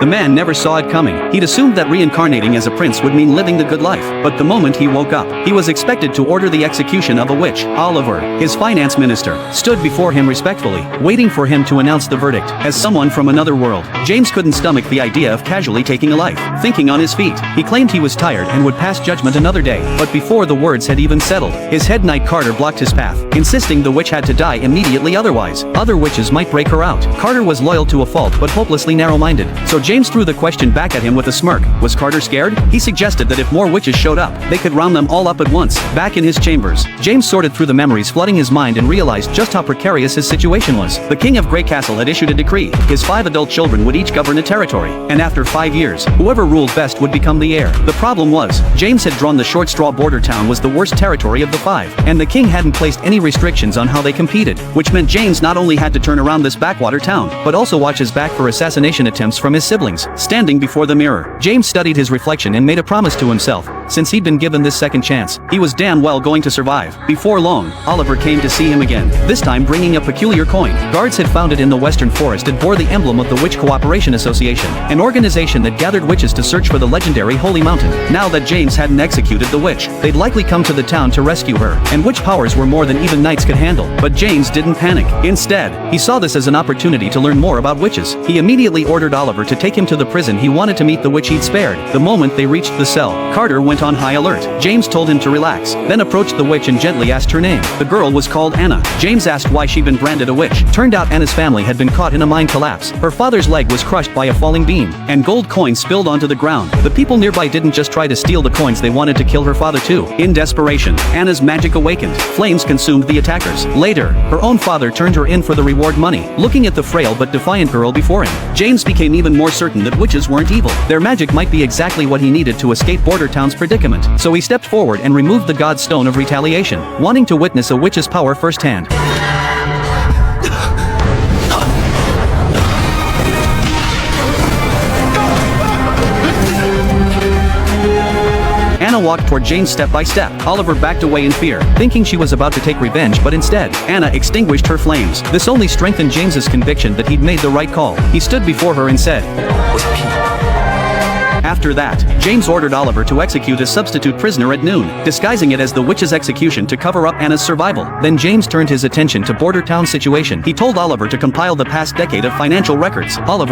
The man never saw it coming. He'd assumed that reincarnating as a prince would mean living the good life, but the moment he woke up, he was expected to order the execution of a witch. Oliver, his finance minister, stood before him respectfully, waiting for him to announce the verdict. As someone from another world, James couldn't stomach the idea of casually taking a life. Thinking on his feet, he claimed he was tired and would pass judgment another day, but before the words had even settled, his head knight Carter blocked his path, insisting the witch had to die immediately, otherwise other witches might break her out. Carter was loyal to a fault but hopelessly narrow-minded, so James threw the question back at him with a smirk. Was Carter scared? He suggested that if more witches showed up, they could round them all up at once. Back in his chambers, James sorted through the memories flooding his mind and realized just how precarious his situation was. The king of Grey Castle had issued a decree. His 5 adult children would each govern a territory, and after 5 years, whoever ruled best would become the heir. The problem was, James had drawn the short straw. Border town was the worst territory of the 5, and the king hadn't placed any restrictions on how they competed, which meant James not only had to turn around this backwater town, but also watch his back for assassination attempts from his siblings. Standing before the mirror, James studied his reflection and made a promise to himself. Since he'd been given this second chance, he was damn well going to survive. Before long, Oliver came to see him again, this time bringing a peculiar coin. Guards had found it in the western forest. It bore the emblem of the Witch Cooperation Association, an organization that gathered witches to search for the legendary Holy Mountain. Now that James hadn't executed the witch, they'd likely come to the town to rescue her, and witch powers were more than even knights could handle. But James didn't panic. Instead, he saw this as an opportunity to learn more about witches. He immediately ordered Oliver to take him to the prison. He wanted to meet the witch he'd spared. The moment they reached the cell, Carter went on high alert. James told him to relax, then approached the witch and gently asked her name. The girl was called Anna. James asked why she'd been branded a witch. Turned out Anna's family had been caught in a mine collapse. Her father's leg was crushed by a falling beam, and gold coins spilled onto the ground. The people nearby didn't just try to steal the coins, they wanted to kill her father too. In desperation, Anna's magic awakened. Flames consumed the attackers. Later, her own father turned her in for the reward money. Looking at the frail but defiant girl before him, James became even more certain that witches weren't evil. Their magic might be exactly what he needed to escape Border Town's predicament. So he stepped forward and removed the God's Stone of Retaliation, wanting to witness a witch's power firsthand. Anna walked toward James step by step. Oliver backed away in fear, thinking she was about to take revenge, but instead, Anna extinguished her flames. This only strengthened James's conviction that he'd made the right call. He stood before her and said, After that, James ordered Oliver to execute a substitute prisoner at noon, disguising it as the witch's execution to cover up Anna's survival. Then James turned his attention to Border Town's situation. He told Oliver to compile the past decade of financial records. Oliver